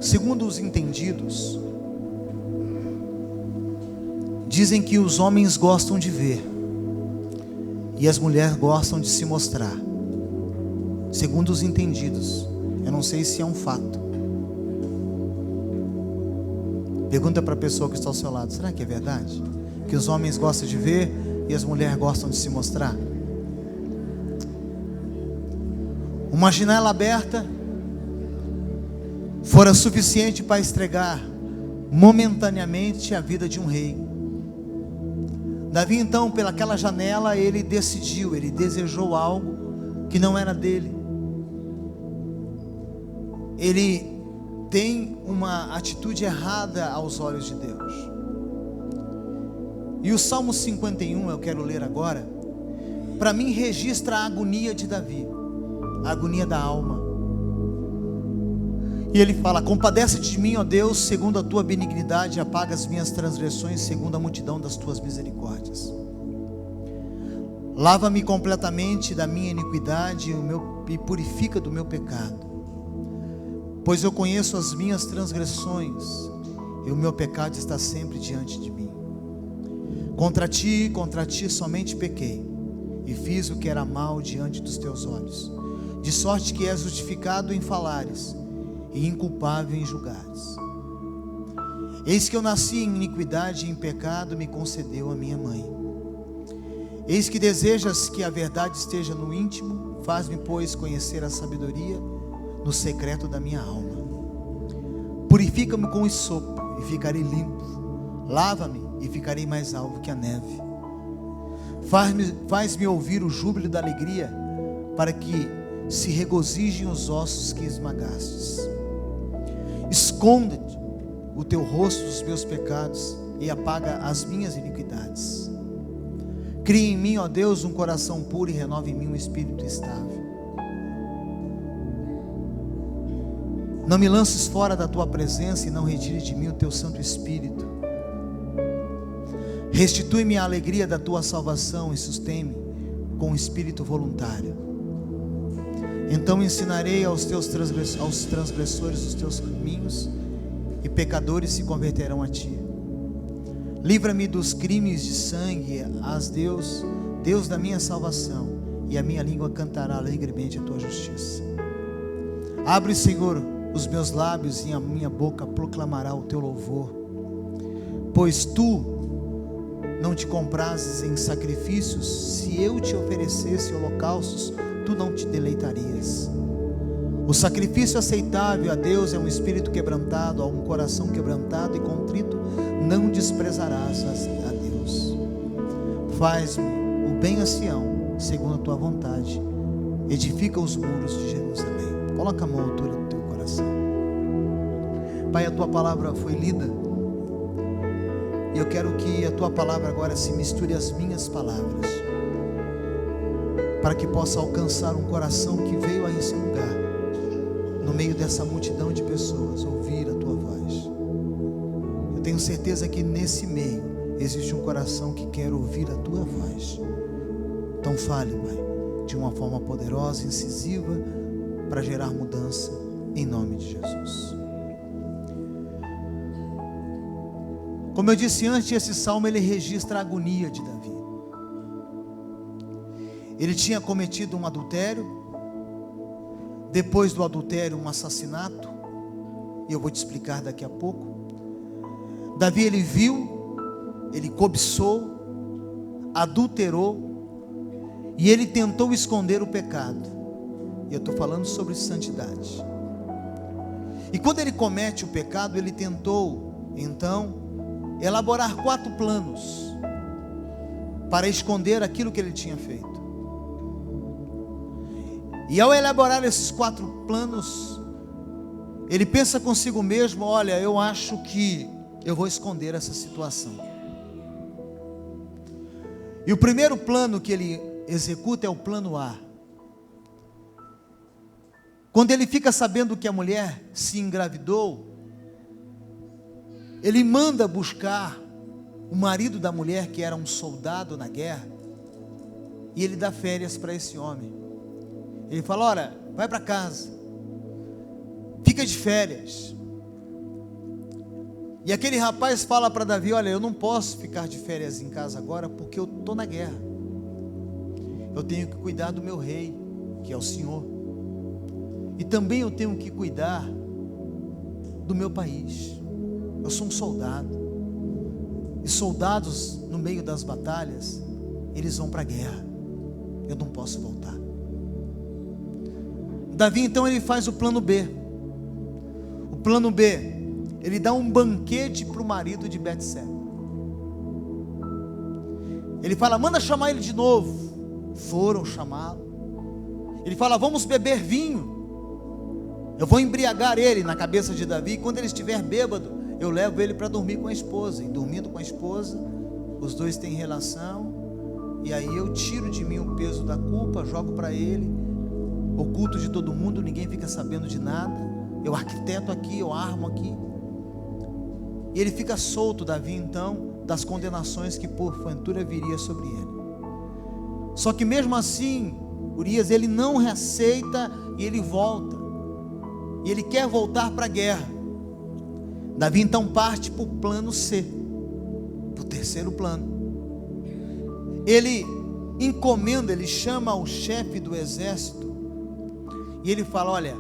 Segundo os entendidos, dizem que os homens gostam de ver e as mulheres gostam de se mostrar. Segundo os entendidos, eu não sei se é um fato. Pergunta para a pessoa que está ao seu lado: será que é verdade? Que os homens gostam de ver e as mulheres gostam de se mostrar? Uma janela aberta fora suficiente para estregar momentaneamente a vida de um rei. Davi então, pelaquela janela, ele decidiu, ele desejou algo que não era dele. Ele tem uma atitude errada aos olhos de Deus. E o Salmo 51, eu quero ler agora, para mim registra a agonia de Davi, a agonia da alma. E ele fala: compadece-te de mim, ó Deus, segundo a tua benignidade, apaga as minhas transgressões, segundo a multidão das tuas misericórdias. Lava-me completamente da minha iniquidade e purifica do meu pecado. Pois eu conheço as minhas transgressões e o meu pecado está sempre diante de mim. Contra ti somente pequei e fiz o que era mal diante dos teus olhos, de sorte que és justificado em falares e inculpável em julgares. Eis que eu nasci em iniquidade e em pecado me concedeu a minha mãe. Eis que desejas que a verdade esteja no íntimo, faz-me, pois, conhecer a sabedoria no secreto da minha alma. Purifica-me com hisopo e ficarei limpo. Lava-me e ficarei mais alvo que a neve. Faz-me ouvir o júbilo da alegria, para que se regozijem os ossos que esmagastes. Esconde o teu rosto dos meus pecados e apaga as minhas iniquidades. Cria em mim, ó Deus, um coração puro e renova em mim um espírito estável. Não me lances fora da tua presença e não retire de mim o teu Santo Espírito. Restitui-me a alegria da tua salvação e sustém-me com um espírito voluntário. Então ensinarei aos transgressores os teus caminhos, e pecadores se converterão a ti. Livra-me dos crimes de sangue, Deus da minha salvação, e a minha língua cantará alegremente a tua justiça. Abre, Senhor, os meus lábios, e a minha boca proclamará o teu louvor. Pois tu não te comprases em sacrifícios, se eu te oferecesse holocaustos, tu não te deleitarias. O sacrifício aceitável a Deus é um espírito quebrantado, a um coração quebrantado e contrito não desprezarás a Deus. Faz-me o bem a Sião, segundo a tua vontade, edifica os muros de Jerusalém. Coloca a mão à altura do teu coração. Pai, a tua palavra foi lida, e eu quero que a tua palavra agora se misture às minhas palavras, para que possa alcançar um coração que veio a esse lugar, no meio dessa multidão de pessoas, ouvir a tua voz. Eu tenho certeza que nesse meio existe um coração que quer ouvir a tua voz. Então fale, Pai, de uma forma poderosa, incisiva, para gerar mudança, em nome de Jesus. Como eu disse antes, esse salmo ele registra a agonia de Davi. Ele tinha cometido um adultério, depois do adultério um assassinato, e eu vou te explicar daqui a pouco. Davi, ele viu, ele cobiçou, adulterou, e ele tentou esconder o pecado. E eu estou falando sobre santidade. E quando ele comete o pecado, ele tentou então elaborar 4 planos para esconder aquilo que ele tinha feito. E ao elaborar esses 4 planos, ele pensa consigo mesmo: olha, eu acho que eu vou esconder essa situação. E o primeiro plano que ele executa é o plano A. Quando ele fica sabendo que a mulher se engravidou, ele manda buscar o marido da mulher, que era um soldado na guerra, e ele dá férias para esse homem. Ele fala: olha, vai para casa, fica de férias, E aquele rapaz fala para Davi: olha, eu não posso ficar de férias em casa agora, porque eu estou na guerra. Eu tenho que cuidar do meu rei, que é o Senhor. E também eu tenho que cuidar do meu país. Eu sou um soldado. E soldados, no meio das batalhas, eles vão para a guerra. Eu não posso voltar. Davi então ele faz o plano B. O plano B, ele dá um banquete para o marido de Betseba. Ele fala: manda chamar ele de novo. Foram chamá-lo. Ele fala: vamos beber vinho. Eu vou embriagar ele, na cabeça de Davi. Quando ele estiver bêbado, eu levo ele para dormir com a esposa. E dormindo com a esposa, os dois têm relação. E aí eu tiro de mim o peso da culpa, jogo para ele, oculto de todo mundo, ninguém fica sabendo de nada. Eu arquiteto aqui, eu armo aqui. E ele fica solto, Davi, então, das condenações que porventura viria sobre ele. Só que mesmo assim, Urias, ele não reaceita e ele volta. E ele quer voltar para a guerra. Davi então parte para o plano C, para o terceiro plano. Ele encomenda, ele chama o chefe do exército e ele fala: olha,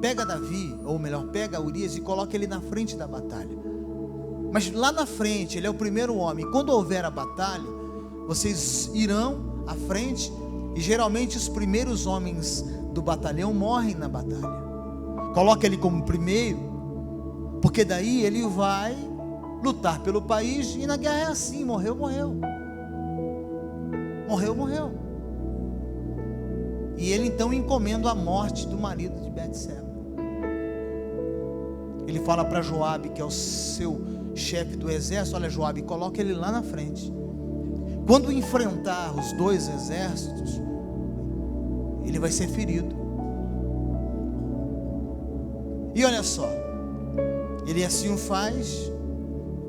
pega Davi, ou melhor, pega Urias e coloca ele na frente da batalha. Mas lá na frente, ele é o primeiro homem. Quando houver a batalha, vocês irão à frente, e geralmente os primeiros homens do batalhão morrem na batalha. Coloca ele como primeiro, porque daí ele vai lutar pelo país. E na guerra é assim: morreu, morreu. Morreu, morreu. E ele então encomenda a morte do marido de Betseba. Ele fala para Joabe, que é o seu chefe do exército: olha, Joabe, coloca ele lá na frente. Quando enfrentar os dois exércitos, ele vai ser ferido. E olha só, ele assim o faz,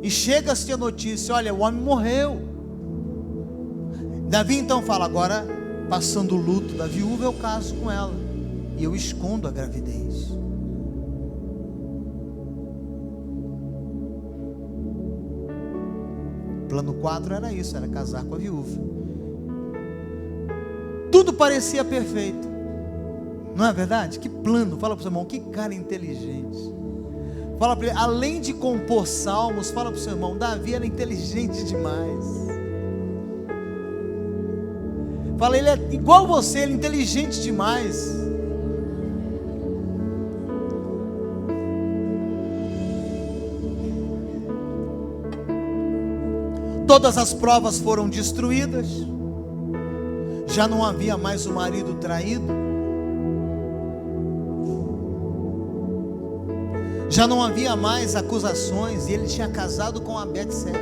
e chega-se a notícia: olha, o homem morreu. Davi então fala: agora, passando o luto da viúva, eu caso com ela, e eu escondo a gravidez. Plano 4 era isso, era casar com a viúva. Tudo parecia perfeito, não é verdade? Que plano, fala para o seu irmão, que cara inteligente. Fala para ele, além de compor salmos, fala para o seu irmão, Davi era inteligente demais. Fala, ele é igual você, ele é inteligente demais. Todas as provas foram destruídas. Já não havia mais o marido traído. Já não havia mais acusações. E ele tinha casado com a Betseba.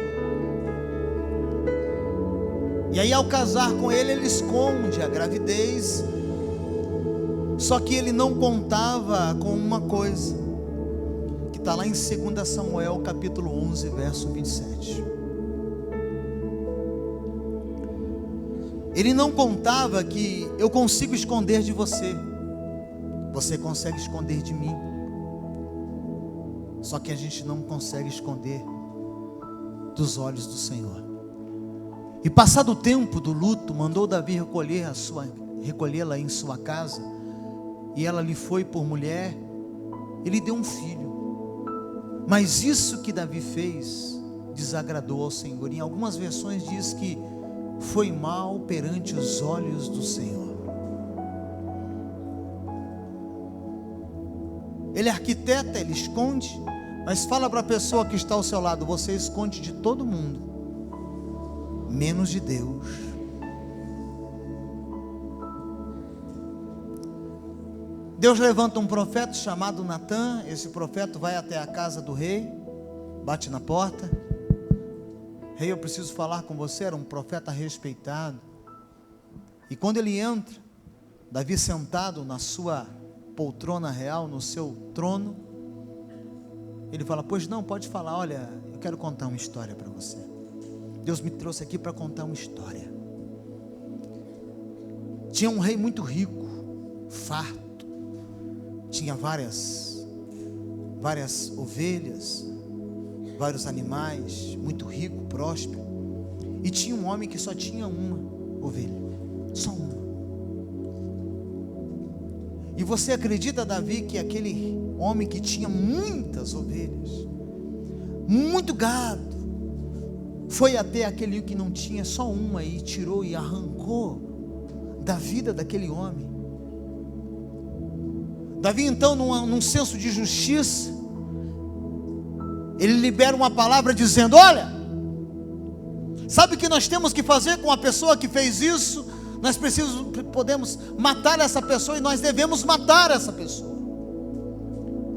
E aí, ao casar com ele, ele esconde a gravidez. Só que ele não contava com uma coisa, que está lá em 2 Samuel capítulo 11, verso 27. Ele não contava que eu consigo esconder de você, você consegue esconder de mim, só que a gente não consegue esconder dos olhos do Senhor. E passado o tempo do luto, mandou Davi recolhê-la em sua casa, e ela lhe foi por mulher, e lhe deu um filho. Mas isso que Davi fez desagradou ao Senhor. Em algumas versões diz que foi mal perante os olhos do Senhor. Ele arquiteta, ele esconde, mas fala para a pessoa que está ao seu lado: você esconde de todo mundo, menos de Deus. Deus levanta um profeta chamado Natã. Esse profeta vai até a casa do rei, bate na porta. Rei, eu preciso falar com você. Era um profeta respeitado. E quando ele entra, Davi sentado na sua poltrona real, no seu trono, ele fala: pois não, pode falar. Olha, eu quero contar uma história para você. Deus me trouxe aqui para contar uma história. Tinha um rei muito rico, farto, tinha várias ovelhas, vários animais, muito rico, próspero. E tinha um homem que só tinha uma ovelha, só uma. E você acredita, Davi, que aquele homem que tinha muitas ovelhas, muito gado, foi até aquele que não tinha só uma e tirou e arrancou da vida daquele homem? Davi, então, num senso de justiça, ele libera uma palavra dizendo: olha, sabe o que nós temos que fazer com a pessoa que fez isso? Nós podemos matar essa pessoa, e nós devemos matar essa pessoa.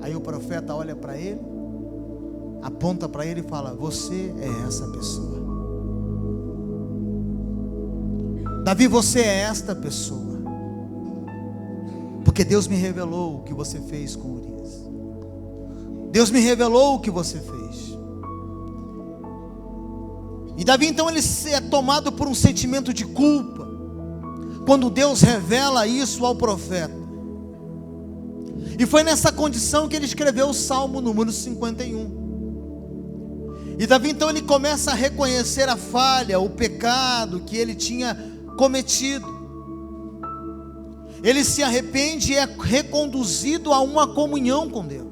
Aí o profeta olha para ele, aponta para ele e fala: você é essa pessoa. Davi, você é esta pessoa, porque Deus me revelou o que você fez com Urias. Deus me revelou o que você fez. E Davi, então, ele é tomado por um sentimento de culpa quando Deus revela isso ao profeta. E foi nessa condição que ele escreveu o Salmo número 51. E Davi, então, ele começa a reconhecer a falha, o pecado que ele tinha cometido. Ele se arrepende e é reconduzido a uma comunhão com Deus.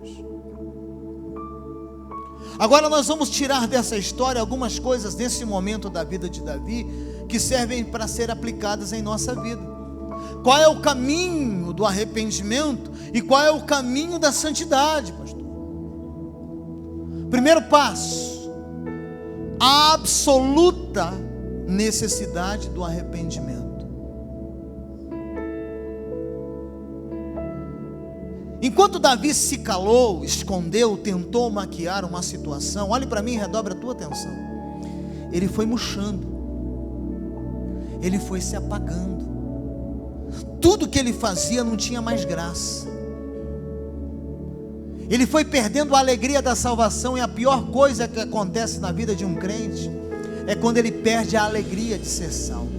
Agora nós vamos tirar dessa história algumas coisas nesse momento da vida de Davi que servem para ser aplicadas em nossa vida. Qual é o caminho do arrependimento e qual é o caminho da santidade, pastor? Primeiro passo: a absoluta necessidade do arrependimento. Enquanto Davi se calou, escondeu, tentou maquiar uma situação, olhe para mim e redobre a tua atenção. Ele foi murchando, ele foi se apagando. Tudo que ele fazia não tinha mais graça. Ele foi perdendo a alegria da salvação. E a pior coisa que acontece na vida de um crente é quando ele perde a alegria de ser salvo.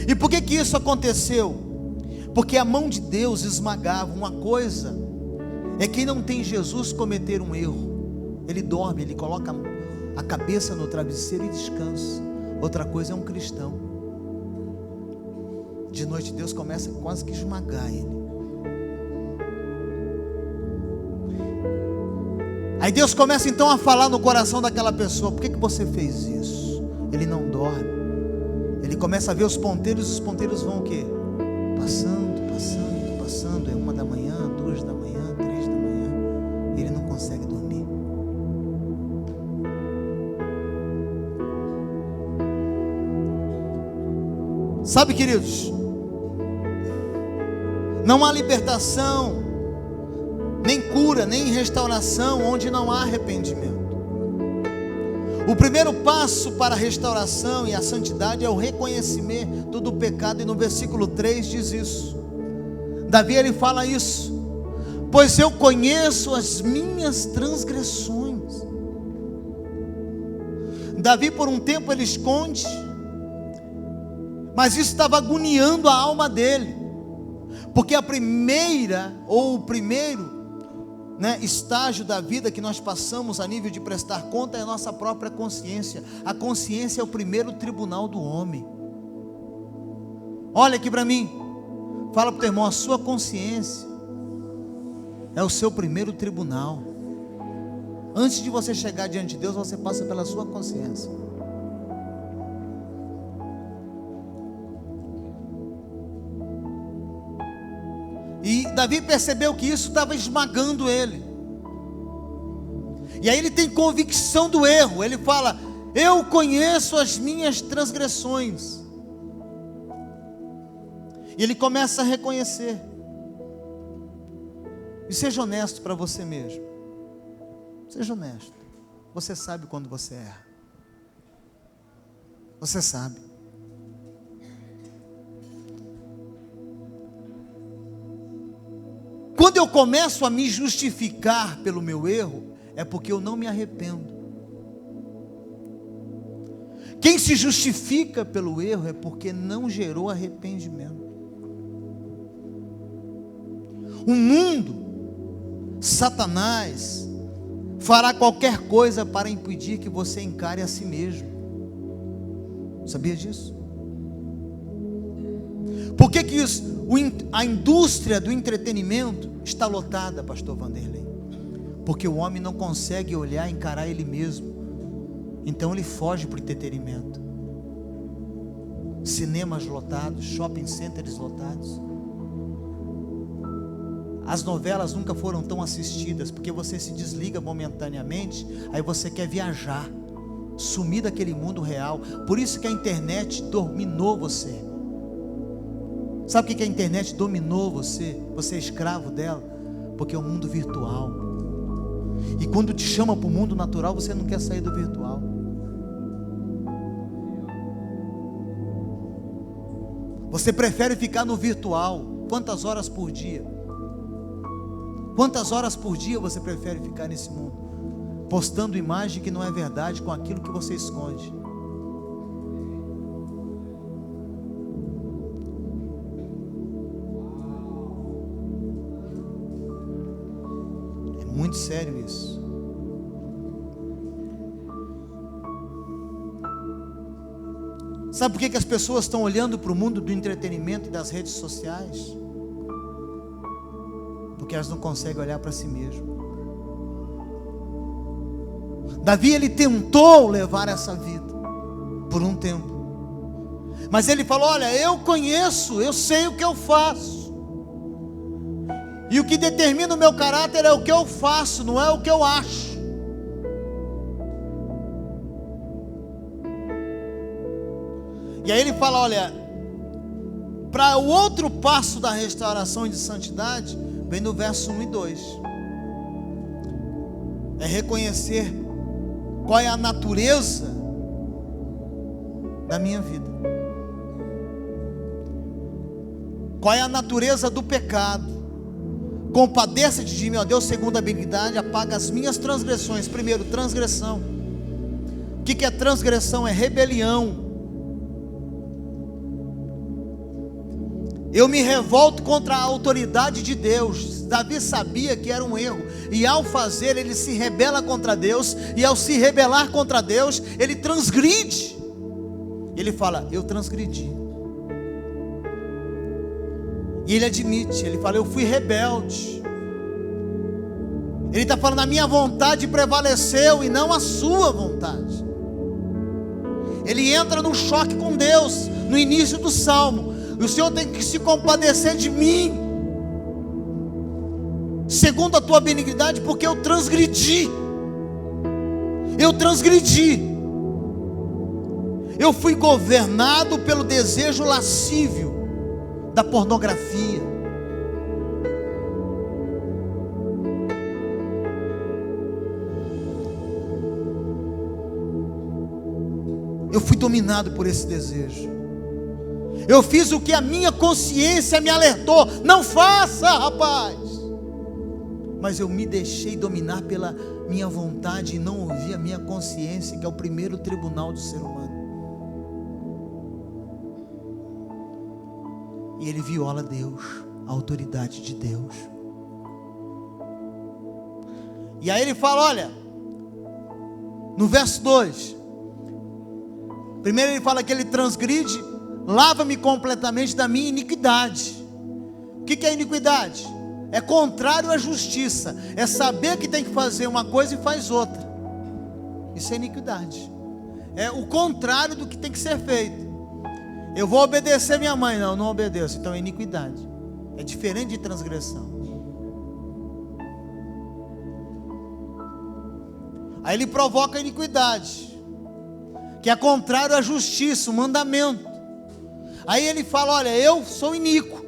E por que isso aconteceu? Porque a mão de Deus esmagava. Uma coisa é quem não tem Jesus cometer um erro, ele dorme, ele coloca a cabeça no travesseiro e descansa. Outra coisa é um cristão, de noite Deus começa quase que esmagar ele. Aí Deus começa então a falar no coração daquela pessoa: por que você fez isso? Ele não dorme, ele começa a ver os ponteiros, e os ponteiros vão o quê? Passando. É 1 da manhã, 2 da manhã, 3 da manhã. Ele não consegue dormir. Sabe, queridos, não há libertação, nem cura, nem restauração onde não há arrependimento. O primeiro passo para a restauração e a santidade é o reconhecimento do pecado, e no versículo 3 diz isso. Davi, ele fala isso: pois eu conheço as minhas transgressões. Davi, por um tempo, ele esconde, mas isso estava agoniando a alma dele, porque o primeiro estágio da vida que nós passamos a nível de prestar conta é a nossa própria consciência. A consciência é o primeiro tribunal do homem. Olha aqui para mim, fala para o teu irmão: a sua consciência é o seu primeiro tribunal. Antes de você chegar diante de Deus, você passa pela sua consciência. E Davi percebeu que isso estava esmagando ele. E aí ele tem convicção do erro. Ele fala: eu conheço as minhas transgressões. E ele começa a reconhecer. E seja honesto para você mesmo. Seja honesto. Você sabe quando você erra. Você sabe. Quando eu começo a me justificar pelo meu erro, é porque eu não me arrependo. Quem se justifica pelo erro é porque não gerou arrependimento. O mundo, Satanás, fará qualquer coisa para impedir que você encare a si mesmo. Sabia disso? Por que a indústria do entretenimento está lotada, pastor Vanderlei? Porque o homem não consegue olhar e encarar ele mesmo. Então ele foge para o entretenimento. Cinemas lotados, shopping centers lotados. As novelas nunca foram tão assistidas, porque você se desliga momentaneamente, aí você quer viajar, sumir daquele mundo real. Por isso que a internet dominou você. Sabe o que a internet dominou você? Você é escravo dela, porque é um mundo virtual. E quando te chama para o mundo natural, você não quer sair do virtual. Você prefere ficar no virtual. Quantas horas por dia? Quantas horas por dia você prefere ficar nesse mundo? Postando imagem que não é verdade com aquilo que você esconde. É muito sério isso. Sabe por que as pessoas estão olhando para o mundo do entretenimento e das redes sociais? Porque elas não conseguem olhar para si mesmas. Davi, ele tentou levar essa vida por um tempo, mas ele falou: olha, eu conheço, eu sei o que eu faço, e o que determina o meu caráter é o que eu faço, não é o que eu acho. E aí ele fala: olha, para o outro passo da restauração e de santidade, vem no verso 1 e 2. É reconhecer qual é a natureza da minha vida. Qual é a natureza do pecado. Compadeça-te de mim, ó Deus, segundo a benignidade, apaga as minhas transgressões. Primeiro, transgressão. O que é transgressão? É rebelião. Eu me revolto contra a autoridade de Deus. Davi sabia que era um erro, e ao fazer, ele se rebela contra Deus, e ao se rebelar contra Deus, ele transgride. Ele fala: eu transgredi. E ele admite, ele fala: eu fui rebelde. Ele está falando: a minha vontade prevaleceu e não a sua vontade. Ele entra num choque com Deus no início do salmo. O Senhor tem que se compadecer de mim, segundo a tua benignidade, porque eu transgredi. Eu transgredi. Eu fui governado pelo desejo lascívio da pornografia. Eu fui dominado por esse desejo. Eu fiz o que a minha consciência me alertou: não faça, rapaz. Mas eu me deixei dominar pela minha vontade e não ouvi a minha consciência, que é o primeiro tribunal do ser humano. E ele viola Deus, a autoridade de Deus. E aí ele fala: olha, no verso 2, primeiro ele fala que ele transgride: lava-me completamente da minha iniquidade. O que é iniquidade? É contrário à justiça. É saber que tem que fazer uma coisa e faz outra. Isso é iniquidade. É o contrário do que tem que ser feito. Eu vou obedecer minha mãe. Não, não obedeço. Então é iniquidade. É diferente de transgressão. Aí ele provoca a iniquidade, que é contrário à justiça, o mandamento. Aí ele fala: olha, eu sou iníquo.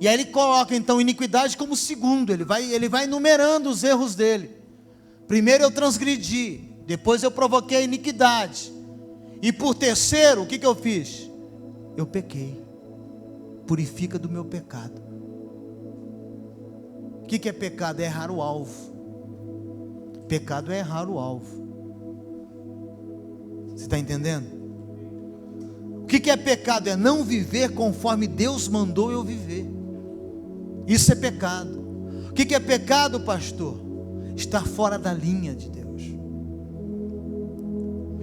E aí ele coloca então iniquidade como segundo. Ele vai enumerando os erros dele. Primeiro eu transgredi, depois eu provoquei a iniquidade, e por terceiro, o que eu fiz? Eu pequei. Purifica do meu pecado. O que é pecado? É errar o alvo. Pecado é errar o alvo. Você está entendendo? O que é pecado? É não viver conforme Deus mandou eu viver. Isso é pecado. O que é pecado, pastor? estar fora da linha de Deus.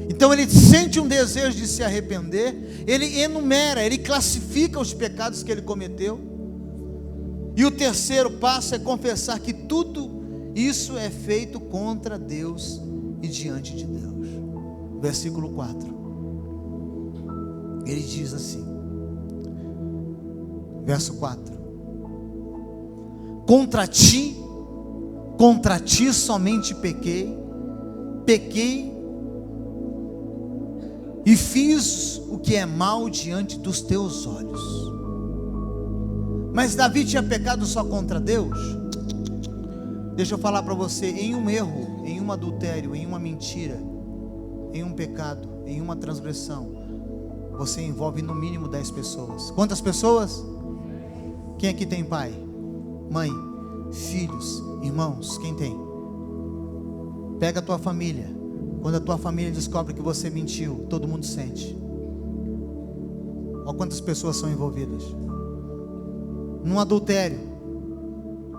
Então ele sente um desejo de se arrepender, ele enumera, ele classifica os pecados que ele cometeu. E o terceiro passo é confessar que tudo isso é feito contra Deus e diante de Deus. Versículo 4. Ele diz assim, verso 4: contra ti somente pequei e fiz o que é mal diante dos teus olhos. Mas Davi tinha pecado só contra Deus? Deixa eu falar para você, em um erro, em um adultério, em uma mentira, em um pecado, em uma transgressão, você envolve no mínimo 10 pessoas. Quantas pessoas? Quem aqui tem pai, mãe, filhos, irmãos? Quem tem? Pega a tua família. Quando a tua família descobre que você mentiu, todo mundo sente. Olha quantas pessoas são envolvidas. Num adultério,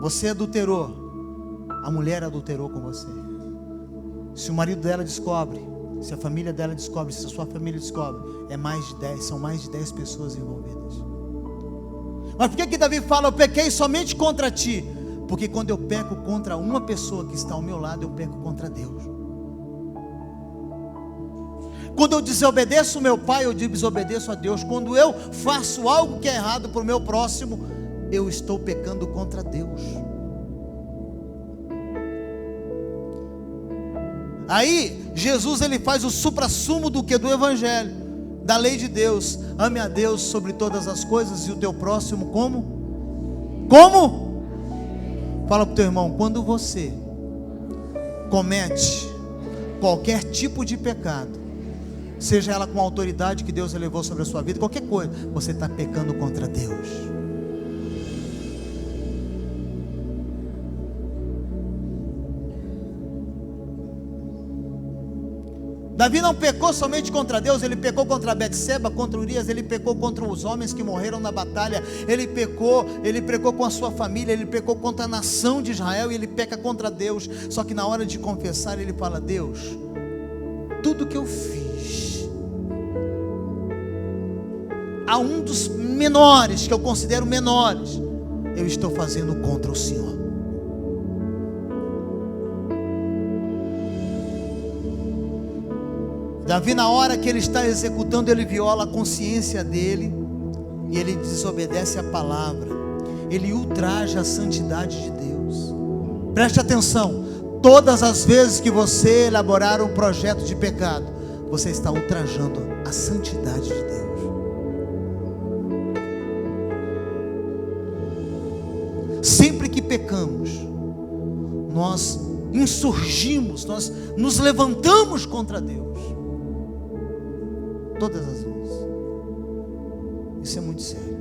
você adulterou, a mulher adulterou com você. Se o marido dela descobre, se a família dela descobre, se a sua família descobre, são mais de 10 pessoas envolvidas. Mas por que Davi fala, eu pequei somente contra ti? Porque quando eu peco contra uma pessoa que está ao meu lado, eu peco contra Deus. Quando eu desobedeço o meu pai, eu desobedeço a Deus. Quando eu faço algo que é errado para o meu próximo, eu estou pecando contra Deus. Aí, Jesus ele faz o suprassumo do que? Do Evangelho, da lei de Deus. Ame a Deus sobre todas as coisas e o teu próximo como? Como? Fala para o teu irmão, quando você comete qualquer tipo de pecado, seja ela com a autoridade que Deus elevou sobre a sua vida, qualquer coisa, você está pecando contra Deus. Davi não pecou somente contra Deus, ele pecou contra Betseba, contra Urias, ele pecou contra os homens que morreram na batalha, ele pecou com a sua família, ele pecou contra a nação de Israel, e ele peca contra Deus. Só que na hora de confessar, ele fala, Deus, tudo que eu fiz, a um dos menores, que eu considero menores, eu estou fazendo contra o Senhor. Davi, na hora que ele está executando, ele viola a consciência dele, e ele desobedece a palavra, ele ultraja a santidade de Deus. Preste atenção, todas as vezes que você elaborar um projeto de pecado, você está ultrajando a santidade de Deus. Sempre que pecamos, nós insurgimos, nós nos levantamos contra Deus. Todas as vezes. Isso é muito sério.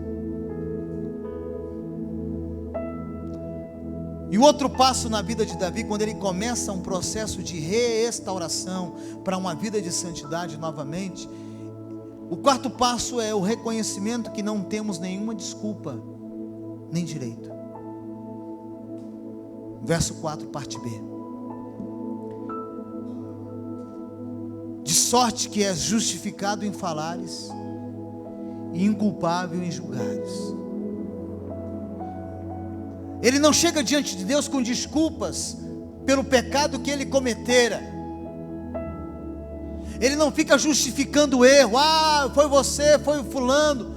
E o outro passo na vida de Davi, quando ele começa um processo de restauração para uma vida de santidade novamente, o quarto passo é o reconhecimento que não temos nenhuma desculpa, nem direito. Verso 4, parte B. De sorte que és justificado em falares e inculpável em julgares. Ele não chega diante de Deus com desculpas pelo pecado que ele cometera. Ele não fica justificando o erro. Foi você, foi o fulano.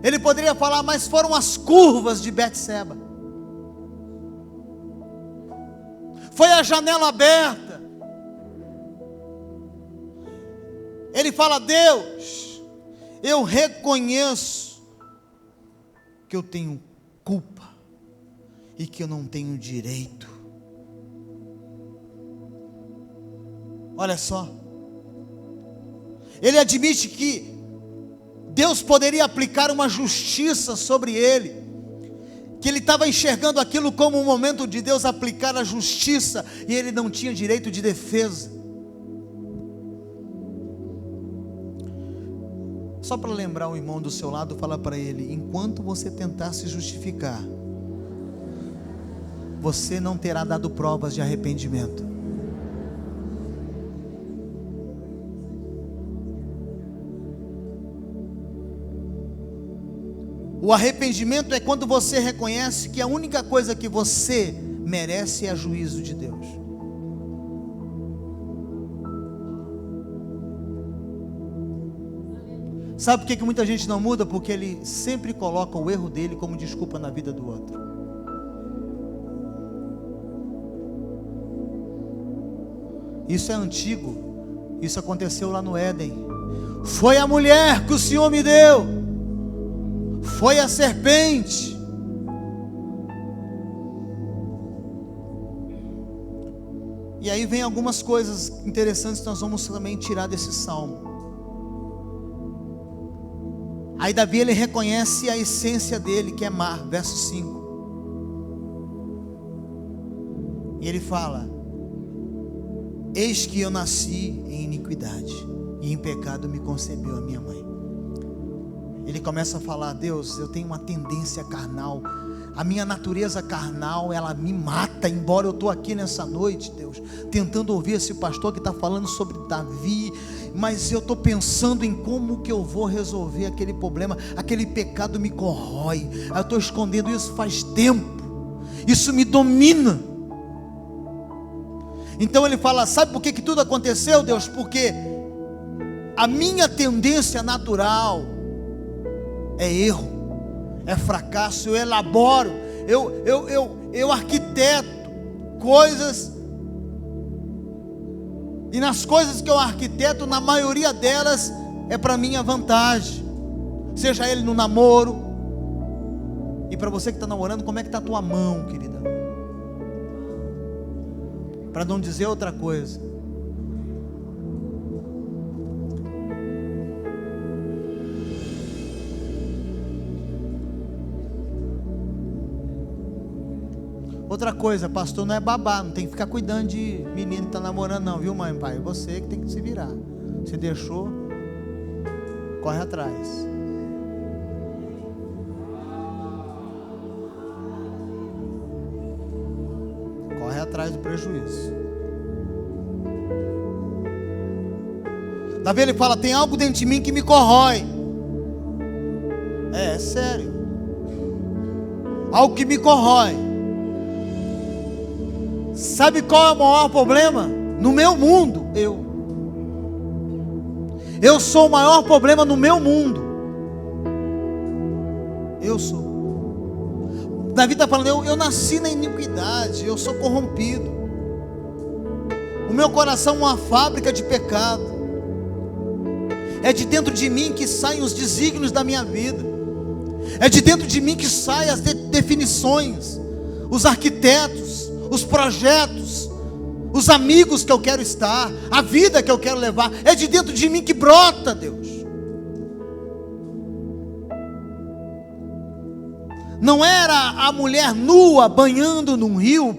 Ele poderia falar, mas foram as curvas de Betseba. Foi a janela aberta. Ele fala, Deus, eu reconheço que eu tenho culpa e que eu não tenho direito. Olha só, ele admite que Deus poderia aplicar uma justiça sobre ele, que ele estava enxergando aquilo como um momento de Deus aplicar a justiça, e ele não tinha direito de defesa. Só para lembrar o irmão do seu lado, fala para ele, enquanto você tentar se justificar, você não terá dado provas de arrependimento. O arrependimento é quando você reconhece que a única coisa que você merece é juízo de Deus. Sabe por que muita gente não muda? Porque ele sempre coloca o erro dele como desculpa na vida do outro. Isso é antigo. Isso aconteceu lá no Éden. Foi a mulher que o Senhor me deu. Foi a serpente. E aí vem algumas coisas interessantes que nós vamos também tirar desse salmo. Aí Davi, ele reconhece a essência dele, que é mar, verso 5. E ele fala: eis que eu nasci em iniquidade, e em pecado me concebeu a minha mãe. Ele começa a falar: Deus, eu tenho uma tendência carnal, a minha natureza carnal, ela me mata. Embora eu estou aqui nessa noite, Deus, tentando ouvir esse pastor que está falando sobre Davi, mas eu estou pensando em como que eu vou resolver aquele problema. Aquele pecado me corrói, eu estou escondendo isso faz tempo, isso me domina. Então ele fala: sabe por que tudo aconteceu, Deus? Porque a minha tendência natural é erro, é fracasso. Eu elaboro, eu arquiteto coisas, e nas coisas que eu arquiteto, na maioria delas é para minha vantagem, seja ele no namoro. E para você que está namorando, como é que está a tua mão, querida? Para não dizer outra coisa. Outra coisa, pastor não é babá, não tem que ficar cuidando de menino que está namorando não, viu mãe, pai? É você que tem que se virar. Você deixou, corre atrás. Corre atrás do prejuízo. Davi, ele fala: tem algo dentro de mim que me corrói. É sério. Algo que me corrói. Sabe qual é o maior problema? No meu mundo, eu sou o maior problema no meu mundo. Eu sou. Davi está falando: eu nasci na iniquidade, eu sou corrompido. O meu coração é uma fábrica de pecado. É de dentro de mim que saem os desígnios da minha vida. É de dentro de mim que saem as definições, os arquitetos, os projetos, os amigos que eu quero estar, a vida que eu quero levar. É de dentro de mim que brota, Deus. Não era a mulher nua banhando num rio o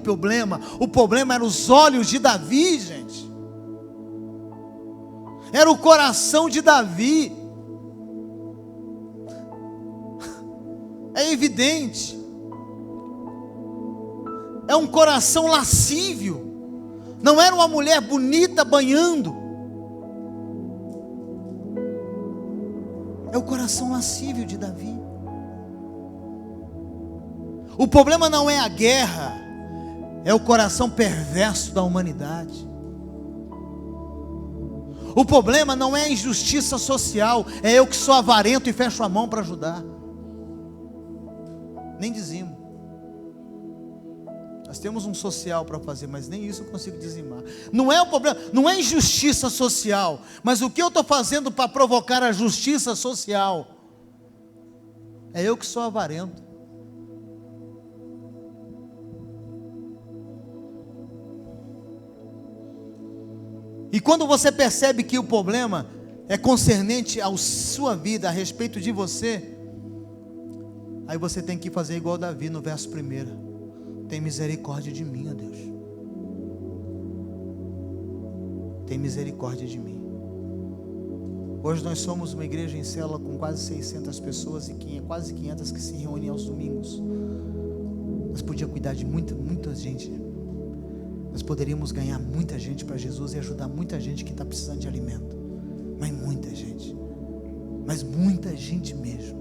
problema eram os olhos de Davi, gente. Era o coração de Davi. É evidente. É um coração lascívio. Não era uma mulher bonita banhando. É o coração lascívio de Davi. O problema não é a guerra, é o coração perverso da humanidade. O problema não é a injustiça social, é eu que sou avarento e fecho a mão para ajudar. Nem dizimo. Nós temos um social para fazer, mas nem isso eu consigo dizimar. Não é o problema, não é injustiça social, mas o que eu estou fazendo para provocar a justiça social? É eu que sou avarento. E quando você percebe que o problema é concernente à sua vida, a respeito de você, aí você tem que fazer igual Davi no verso 1. Tem misericórdia de mim, ó Deus. Tem misericórdia de mim. Hoje nós somos uma igreja em célula com quase 600 pessoas e quase 500 que se reúnem aos domingos. nós podíamos cuidar de muita gente. Nós poderíamos ganhar muita gente para Jesus e ajudar muita gente que está precisando de alimento. Mas muita gente. Mas muita gente mesmo.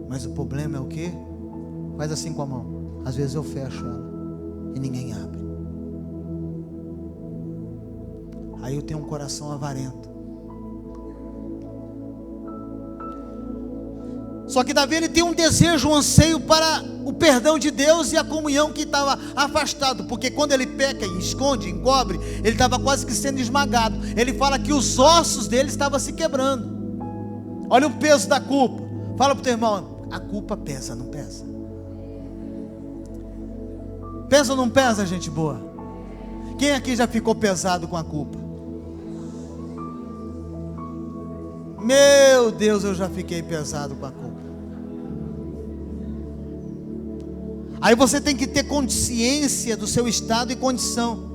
Mas o problema é o quê? Faz assim com a mão. Às vezes eu fecho ela e ninguém abre. Aí eu tenho um coração avarento. Só que Davi, ele tem um desejo, um anseio para o perdão de Deus e a comunhão que estava afastado, porque quando ele peca e esconde, encobre, ele estava quase que sendo esmagado. Ele fala que os ossos dele estavam se quebrando. Olha o peso da culpa. Fala para o teu irmão, a culpa pesa, não pesa? Pesa ou não pesa, gente boa? Quem aqui já ficou pesado com a culpa? Meu Deus, eu já fiquei pesado com a culpa. Aí você tem que ter consciência do seu estado e condição.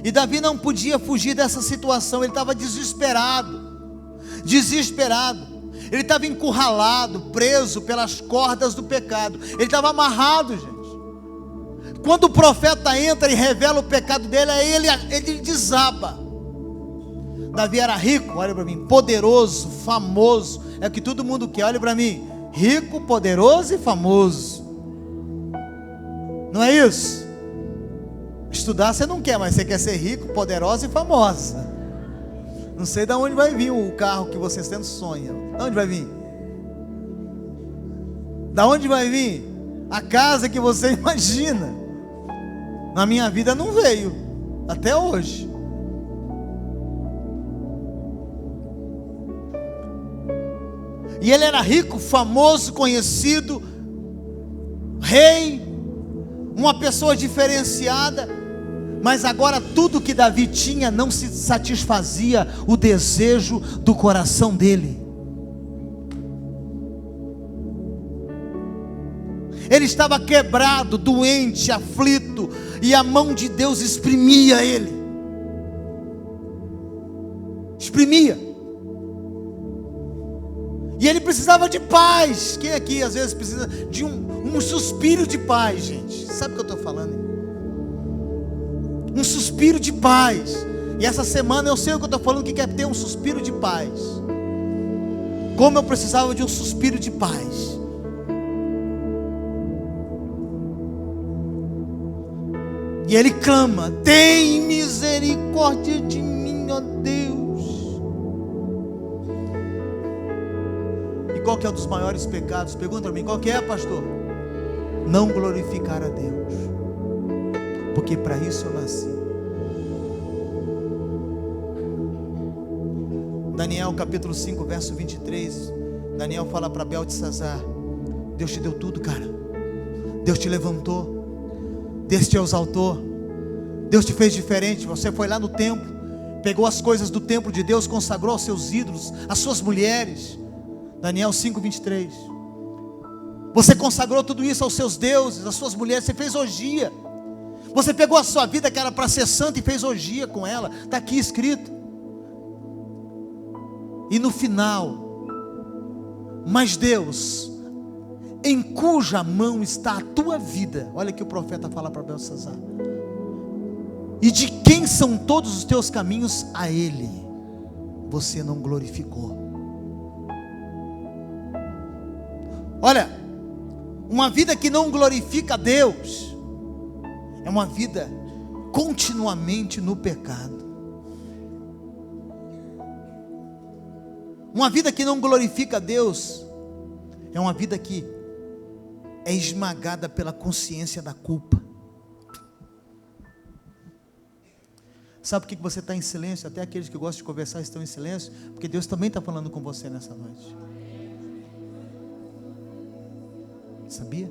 E Davi não podia fugir dessa situação. Ele estava desesperado. Ele estava encurralado, preso pelas cordas do pecado. Ele estava amarrado, gente. Quando o profeta entra e revela o pecado dele, aí ele desaba. Davi era rico, olha para mim, poderoso, famoso, é o que todo mundo quer, olha para mim, rico, poderoso e famoso. Não é isso? Estudar você não quer, mas você quer ser rico, poderosa e famosa. Não sei de onde vai vir o carro que você tanto sonha. De onde vai vir? Da onde vai vir a casa que você imagina? Na minha vida não veio, até hoje. E ele era rico, famoso, conhecido, rei, uma pessoa diferenciada. Mas agora tudo que Davi tinha não se satisfazia o desejo do coração dele. Ele estava quebrado, doente, aflito, e a mão de Deus exprimia ele. Exprimia. E ele precisava de paz. Quem aqui às vezes precisa de um suspiro de paz, gente? Sabe o que eu estou falando? Um suspiro de paz. E essa semana eu sei o que eu estou falando, que quer ter um suspiro de paz. Como eu precisava de um suspiro de paz. E ele clama: tem misericórdia de mim, ó Deus. E qual que é um dos maiores pecados? Pergunta para mim, qual que é, pastor? Não glorificar a Deus. Porque para isso eu nasci. Daniel capítulo 5, verso 23. Daniel fala para Beltesazar: Deus te deu tudo, cara. Deus te levantou. Deus te exaltou. Deus te fez diferente. Você foi lá no templo, pegou as coisas do templo de Deus, consagrou aos seus ídolos, às suas mulheres. Daniel 5, 23. Você consagrou tudo isso aos seus deuses, às suas mulheres. Você fez orgia. Você pegou a sua vida que era para ser santa e fez orgia com ela. Está aqui escrito. E no final, mas Deus, em cuja mão está a tua vida. Olha que o profeta fala para Beltesazar. E de quem são todos os teus caminhos? A Ele você não glorificou. Olha, uma vida que não glorifica a Deus é uma vida continuamente no pecado. Uma vida que não glorifica a Deus é uma vida que é esmagada pela consciência da culpa. Sabe por que você está em silêncio? Até aqueles que gostam de conversar estão em silêncio, porque Deus também está falando com você nessa noite. Sabia?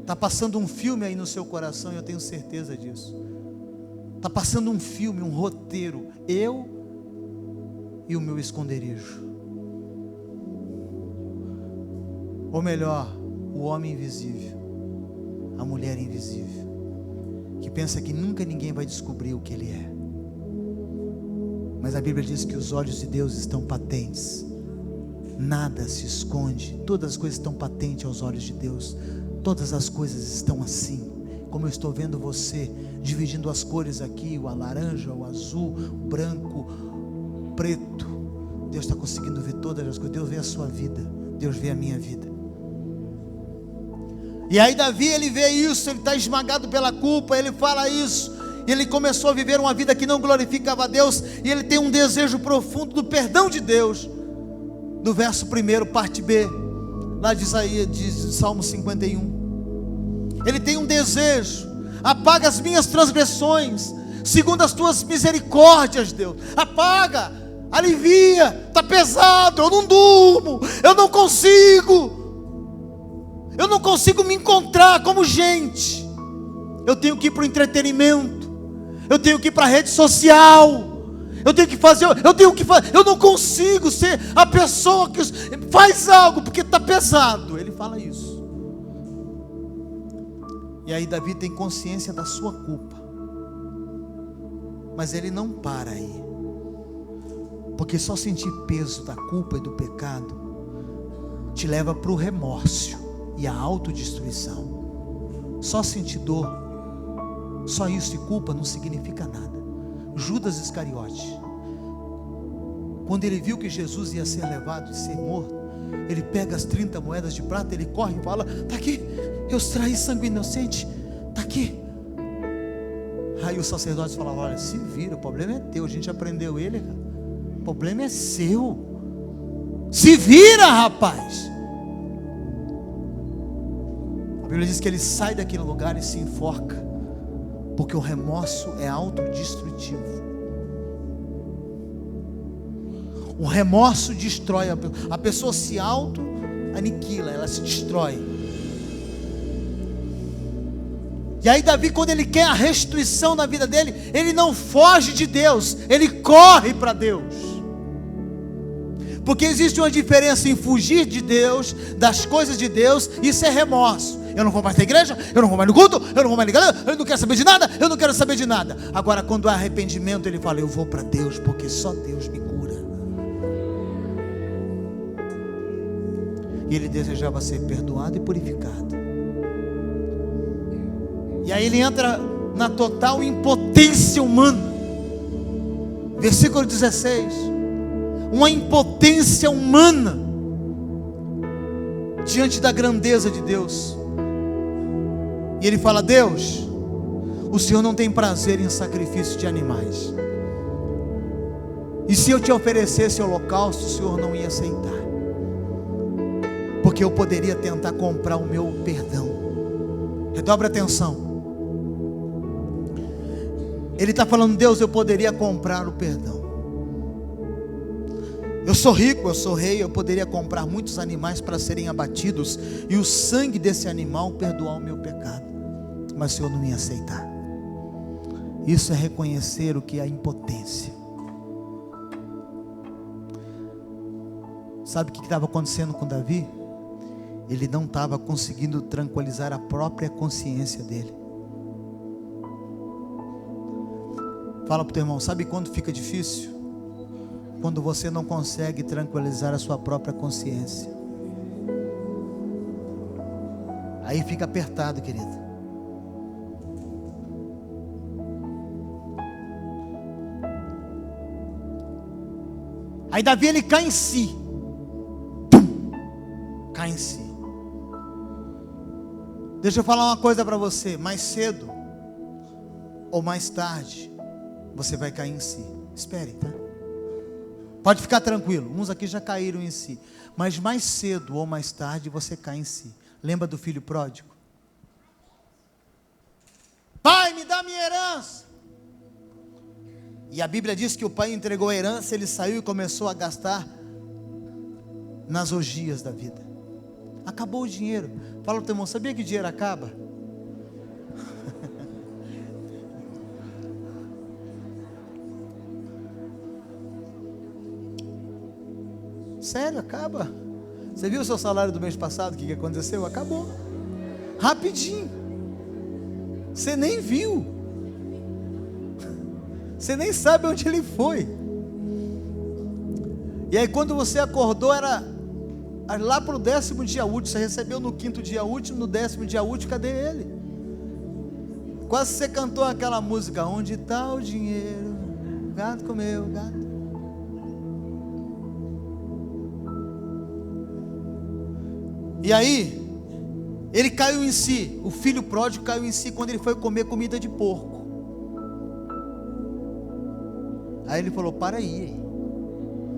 Está passando um filme aí no seu coração, e eu tenho certeza disso. Está passando um filme, um roteiro. Eu e o meu esconderijo. Ou melhor, o homem invisível, a mulher invisível, que pensa que nunca ninguém vai descobrir o que ele é. Mas a Bíblia diz que os olhos de Deus estão patentes. Nada se esconde, todas as coisas estão patentes aos olhos de Deus. Todas as coisas estão assim, como eu estou vendo você, dividindo as cores aqui, o laranja, o azul, o branco, o preto. Deus está conseguindo ver todas as coisas. Deus vê a sua vida, Deus vê a minha vida. E aí Davi, ele vê isso, ele está esmagado pela culpa, ele fala isso, e ele começou a viver uma vida que não glorificava a Deus, e ele tem um desejo profundo do perdão de Deus. Do verso 1, parte B, lá de Isaías, de Salmo 51. Ele tem um desejo: apaga as minhas transgressões, segundo as tuas misericórdias, Deus. Apaga, alivia, está pesado, eu não durmo, eu não consigo me encontrar como gente. Eu tenho que ir para o entretenimento, eu tenho que ir para a rede social, eu não consigo ser a pessoa que faz algo porque está pesado. Ele fala isso. E aí Davi tem consciência da sua culpa, mas ele não para aí, porque só sentir peso da culpa e do pecado te leva para o remorso e a autodestruição. Só sentir dor, só isso, e culpa não significa nada. Judas Iscariote, quando ele viu que Jesus ia ser levado e ser morto, ele pega as 30 moedas de prata, ele corre e fala: está aqui, eu traí sangue inocente, está aqui. Aí o sacerdote falava: olha, se vira, o problema é teu, a gente aprendeu ele, cara. O problema é seu, se vira, rapaz. A Bíblia diz que ele sai daquele lugar e se enforca, porque o remorso é autodestrutivo. O remorso destrói a pessoa, se auto-aniquila, ela se destrói. E aí Davi, quando ele quer a restituição na vida dele, ele não foge de Deus, ele corre para Deus. Porque existe uma diferença em fugir de Deus, das coisas de Deus, isso é remorso. Eu não vou mais na igreja, eu não vou mais no culto, eu não vou mais ligar, eu não quero saber de nada, eu não quero saber de nada. Agora, quando há arrependimento, ele fala: eu vou para Deus, porque só Deus me cura. E ele desejava ser perdoado e purificado. E aí ele entra na total impotência humana. Versículo 16. Uma impotência humana diante da grandeza de Deus. E ele fala: Deus, o Senhor não tem prazer em sacrifício de animais. E se eu te oferecesse holocausto, o Senhor não ia aceitar, porque eu poderia tentar comprar o meu perdão. Redobre a atenção. Ele está falando: Deus, eu poderia comprar o perdão. Eu sou rico, eu sou rei, eu poderia comprar muitos animais para serem abatidos, e o sangue desse animal perdoar o meu pecado. Mas o Senhor não ia aceitar. Isso é reconhecer o que é a impotência. Sabe o que estava acontecendo com Davi? Ele não estava conseguindo tranquilizar a própria consciência dele. Fala para o teu irmão: sabe quando fica difícil? Quando você não consegue tranquilizar a sua própria consciência. Aí fica apertado, querido. Aí Davi, ele cai em si. Cai em si. Deixa eu falar uma coisa para você: mais cedo ou mais tarde você vai cair em si. Espere, tá? Pode ficar tranquilo, uns aqui já caíram em si, mas mais cedo ou mais tarde você cai em si. Lembra do filho pródigo? Pai, me dá minha herança. E a Bíblia diz que o pai entregou a herança, ele saiu e começou a gastar nas orgias da vida. Acabou o dinheiro. Fala pro teu irmão: sabia que o dinheiro acaba? Sério, acaba. Você viu o seu salário do mês passado? O que aconteceu? Acabou. Rapidinho. Você nem viu. Você nem sabe onde ele foi. E aí quando você acordou, era lá para o 10º dia útil. Você recebeu no 5º dia útil, no 10º dia útil, cadê ele? Quase você cantou aquela música, onde está o dinheiro? Gato comeu, gato. E aí, ele caiu em si, o filho pródigo caiu em si quando ele foi comer comida de porco. Aí ele falou, para aí,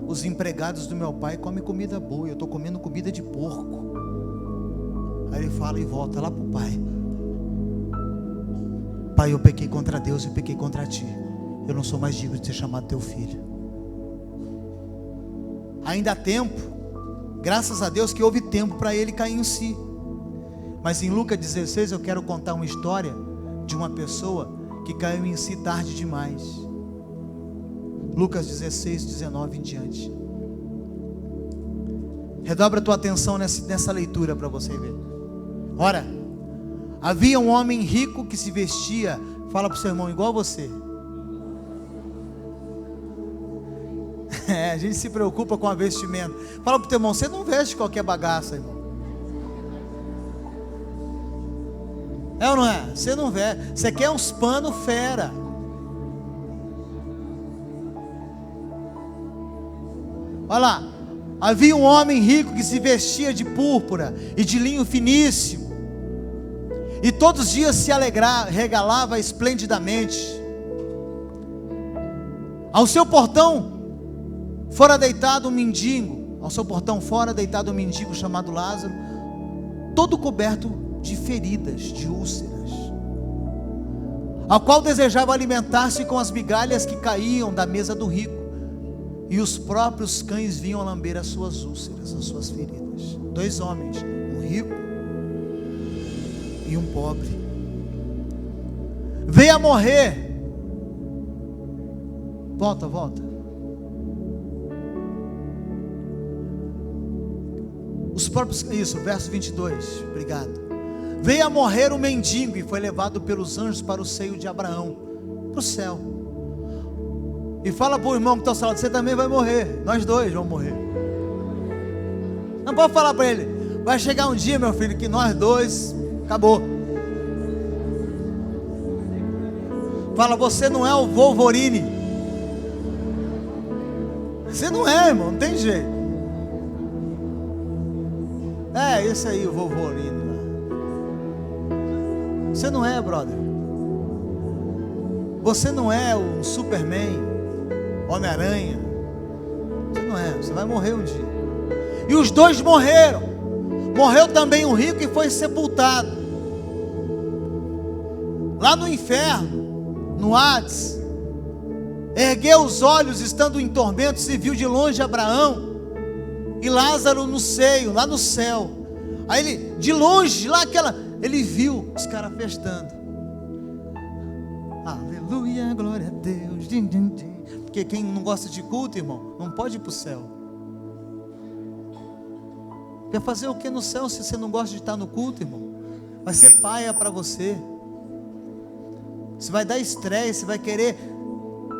os empregados do meu pai comem comida boa, eu estou comendo comida de porco. Aí ele fala e volta lá para o pai. Pai, eu pequei contra Deus e pequei contra ti, eu não sou mais digno de ser chamado teu filho. Ainda há tempo, graças a Deus que houve tempo para ele cair em si. Mas em Lucas 16 eu quero contar uma história de uma pessoa que caiu em si tarde demais. Lucas 16, 19 em diante. Redobra a tua atenção nessa leitura para você ver. Ora, havia um homem rico que se vestia, fala para o seu irmão, igual você. A gente se preocupa com a vestimenta. Fala para o teu irmão, você não veste qualquer bagaça, irmão. É ou não é? Você não veste. Você quer uns panos fera. Olha lá. Havia um homem rico que se vestia de púrpura e de linho finíssimo, e todos os dias se regalava esplendidamente. Ao seu portão fora deitado um mendigo, chamado Lázaro, todo coberto de feridas, de úlceras, ao qual desejava alimentar-se com as migalhas que caíam da mesa do rico, e os próprios cães vinham lamber as suas úlceras, as suas feridas. 2 homens, um rico e um pobre, veio a morrer. Volta. Os próprios, isso, verso 22, obrigado. Veio a morrer o mendigo e foi levado pelos anjos para o seio de Abraão, para o céu. E fala para o irmão que está ao seu lado, você também vai morrer, nós dois vamos morrer. Não pode falar para ele, vai chegar um dia, meu filho, que nós dois, acabou. Fala, você não é o Wolverine. Você não é, irmão, não tem jeito. É, esse aí, o Wolverine lá. Você não é, brother. Você não é o Superman, Homem-Aranha. Você não é, você vai morrer um dia. E os dois morreram. Morreu também um rico e foi sepultado. Lá no inferno, no Hades, ergueu os olhos, estando em tormento, se viu de longe Abraão e Lázaro no seio, lá no céu. Aí ele, de longe, lá ele viu os caras festando. Aleluia, glória a Deus. Porque quem não gosta de culto, irmão, não pode ir para o céu. Quer fazer o que no céu se você não gosta de estar no culto, irmão? Vai ser paia para você. Você vai dar estresse, você vai querer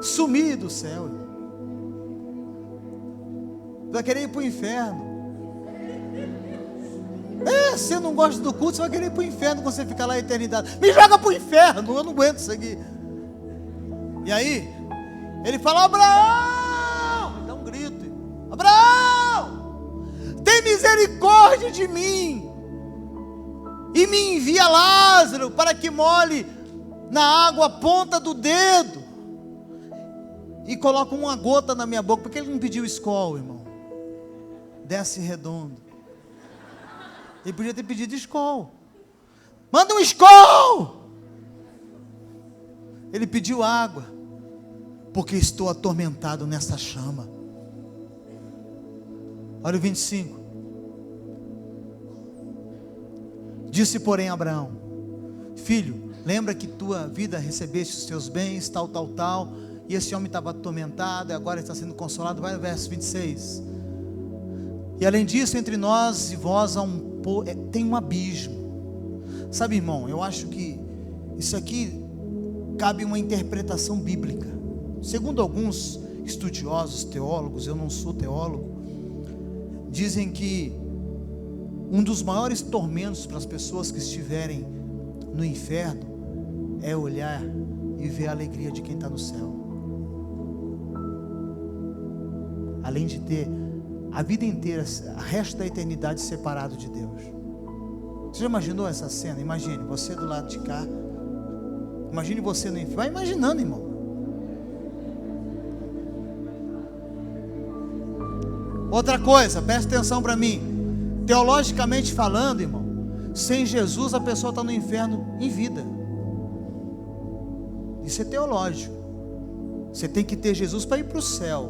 sumir do céu, irmão. Você vai querer ir para o inferno. Se você não gosta do culto, você vai querer ir para o inferno quando você ficar lá a eternidade. Me joga para o inferno, eu não aguento isso aqui. E aí, ele fala, Abraão, dá um grito, Abraão, tem misericórdia de mim, e me envia Lázaro, para que molhe na água a ponta do dedo, e coloca uma gota na minha boca. Porque ele não pediu Skol, irmão? Desce redondo. Ele podia ter pedido Skol. Manda um Skol. Ele pediu água, porque estou atormentado nessa chama. Olha o 25. Disse, porém, Abraão: filho, lembra que tua vida recebeste os teus bens, tal, e esse homem estava atormentado, e agora está sendo consolado. Vai no verso 26. E além disso, entre nós e vós tem um abismo. Sabe, irmão, eu acho que isso aqui cabe uma interpretação bíblica. Segundo alguns estudiosos, teólogos, eu não sou teólogo, dizem que Um dos maiores tormentos para as pessoas que estiverem no inferno é olhar e ver a alegria de quem está no céu. Além de ter a vida inteira, o resto da eternidade separado de Deus. Você já imaginou essa cena? Imagine você do lado de cá. Imagine você no inferno. Vai imaginando, irmão. Outra coisa, presta atenção para mim. Teologicamente falando, irmão, sem Jesus a pessoa está no inferno em vida. Isso é teológico. Você tem que ter Jesus para ir para o céu.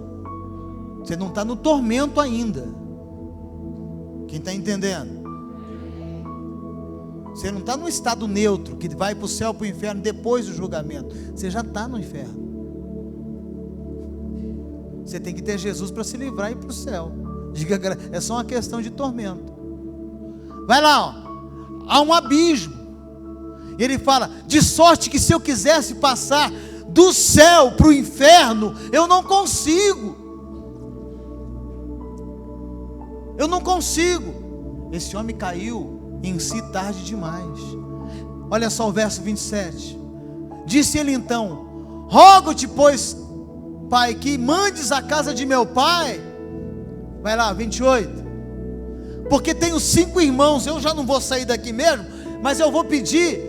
Você não está no tormento ainda. Quem está entendendo? Você não está no estado neutro, que vai para o céu, para o inferno depois do julgamento. Você já está no inferno. Você tem que ter Jesus para se livrar e ir para o céu. Diga, é só uma questão de tormento. Vai lá, ó. Há um abismo. E ele fala, de sorte que se eu quisesse passar do céu para o inferno, eu não consigo. Eu não consigo. Esse homem caiu em si tarde demais. Olha só o verso 27. Disse ele então: rogo-te, pois, Pai, que mandes a casa de meu pai. Vai lá, 28. Porque tenho 5 irmãos. Eu já não vou sair daqui mesmo, mas eu vou pedir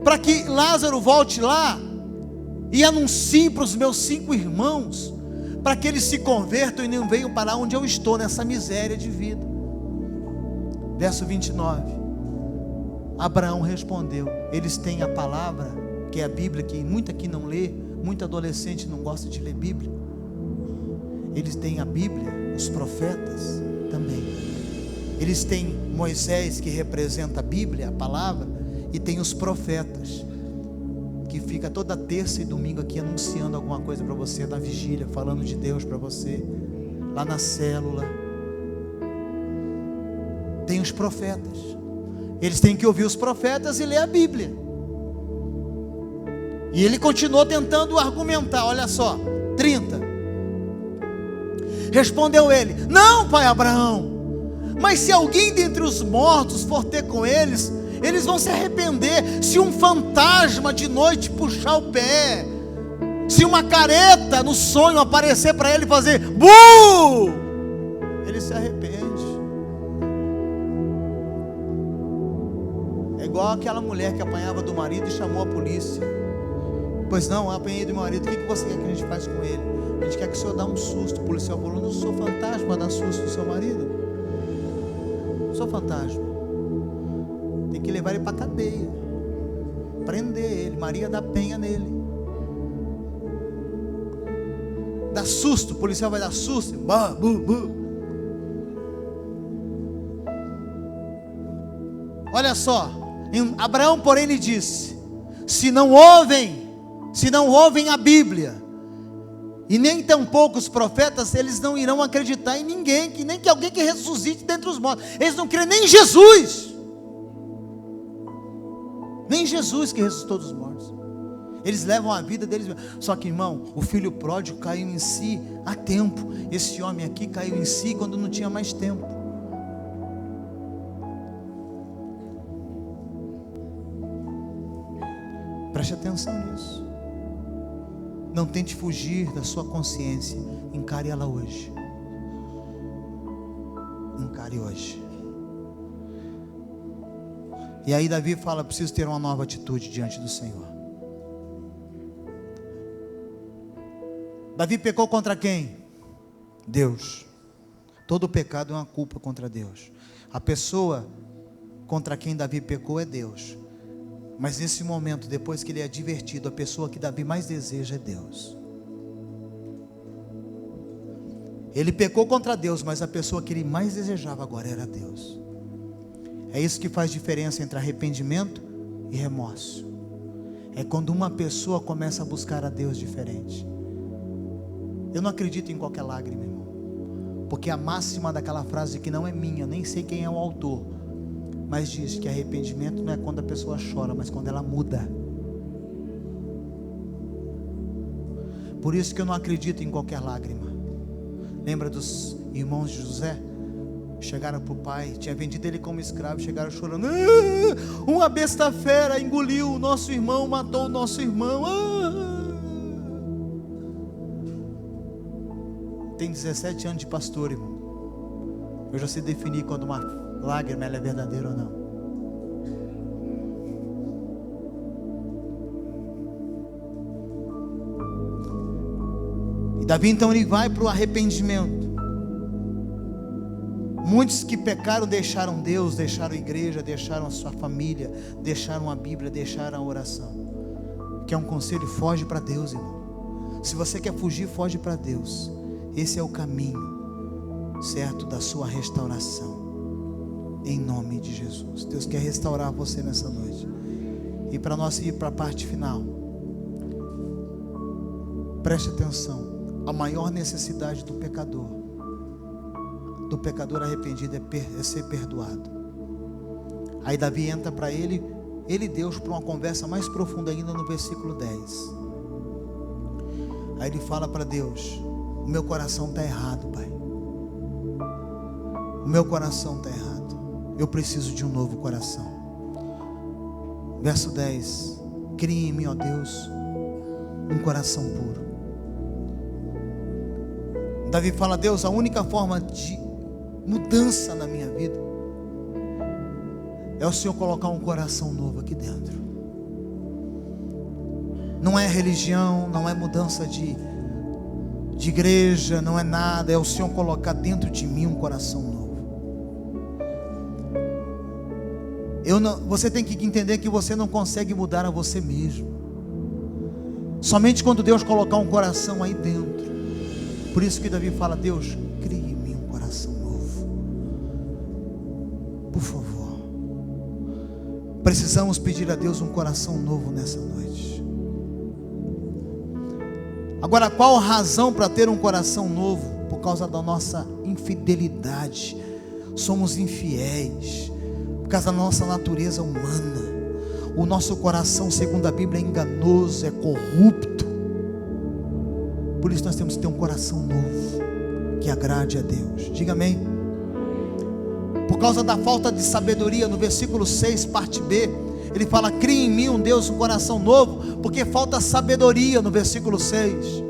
para que Lázaro volte lá e anuncie para os meus 5 irmãos, para que eles se convertam e não venham para onde eu estou, nessa miséria de vida. Verso 29. Abraão respondeu. Eles têm a palavra, que é a Bíblia, que muito aqui não lê, muito adolescente não gosta de ler Bíblia. Eles têm a Bíblia, os profetas também. Eles têm Moisés, que representa a Bíblia, a palavra, e tem os profetas, que fica toda terça e domingo aqui anunciando alguma coisa para você, na vigília, falando de Deus para você, lá na célula. Tem os profetas. Eles têm que ouvir os profetas e ler a Bíblia. E ele continuou tentando argumentar. Olha só, 30. Respondeu ele: não, pai Abraão, mas se alguém dentre os mortos for ter com eles, eles vão se arrepender. Se um fantasma de noite puxar o pé, se uma careta no sonho aparecer para ele fazer bu, ele se arrepende. É igual aquela mulher que apanhava do marido e chamou a polícia. Pois não, eu apanhei do meu marido. O que você quer que a gente faça com ele? A gente quer que o senhor dê um susto. O policial falou: não sou fantasma para dar susto no seu marido. Não sou fantasma. Tem que levar ele para a cadeia, prender ele, Maria da Penha nele. Dá susto, o policial vai dar susto. Bah, bu, bu. Olha só, Abraão porém lhe disse: se não ouvem a Bíblia, e nem tampouco os profetas, eles não irão acreditar em ninguém, que nem que alguém que ressuscite dentre os mortos. Eles não creem nem em Jesus. Nem Jesus que ressuscitou dos mortos. Eles levam a vida deles. Só que, irmão, o filho pródigo caiu em si a tempo. Esse homem aqui caiu em si quando não tinha mais tempo. Preste atenção nisso. Não tente fugir da sua consciência. Encare ela hoje. Encare hoje. E aí Davi fala: preciso ter uma nova atitude diante do Senhor. Davi pecou contra quem? Deus. Todo pecado é uma culpa contra Deus. A pessoa contra quem Davi pecou é Deus. Mas nesse momento, depois que ele é advertido, a pessoa que Davi mais deseja é Deus. Ele pecou contra Deus, mas a pessoa que ele mais desejava agora era Deus. É isso que faz diferença entre arrependimento e remorso. É quando uma pessoa começa a buscar a Deus diferente. Eu não acredito em qualquer lágrima, irmão, porque a máxima daquela frase, que não é minha, nem sei quem é o autor, mas diz que arrependimento não é quando a pessoa chora, mas quando ela muda. Por isso que eu não acredito em qualquer lágrima. Lembra dos irmãos de José? chegaram para o pai, tinha vendido ele como escravo, chegaram chorando: uma besta fera engoliu o nosso irmão, matou o nosso irmão. Tem 17 anos de pastor, irmão. Eu já sei definir quando uma lágrima ela é verdadeira ou não. E Davi então ele vai para o arrependimento. Muitos que pecaram deixaram Deus, deixaram a igreja, deixaram a sua família, deixaram a Bíblia, deixaram a oração. Que é um conselho: foge para Deus, irmão. Se você quer fugir, foge para Deus. Esse é o caminho certo da sua restauração, em nome de Jesus. Deus quer restaurar você nessa noite. E para nós ir para a parte final, preste atenção. A maior necessidade do pecador arrependido é ser perdoado. Aí Davi entra para ele e Deus, para uma conversa mais profunda ainda no versículo 10. Aí ele fala para Deus: o meu coração está errado, Pai. O meu coração está errado. Eu preciso de um novo coração. Verso 10: cria em mim, ó Deus, um coração puro. Davi fala: Deus, a única forma de mudança na minha vida é o Senhor colocar um coração novo aqui dentro. Não é religião, não é mudança de igreja, não é nada. É o Senhor colocar dentro de mim um coração novo. Você tem que entender que você não consegue mudar a você mesmo. Somente quando Deus colocar um coração aí dentro. Por isso que Davi fala: Deus, crie em mim um coração novo. Por favor. Precisamos pedir a Deus um coração novo nessa noite. Agora, qual a razão para ter um coração novo? Por causa da nossa infidelidade. Somos infiéis. Por causa da nossa natureza humana. O nosso coração, segundo a Bíblia, é enganoso, é corrupto. Por isso nós temos que ter um coração novo, que agrade a Deus. Diga amém. Por causa da falta de sabedoria, no versículo 6, parte B, ele fala: cria em mim, um Deus, um coração novo, porque falta sabedoria no versículo 6.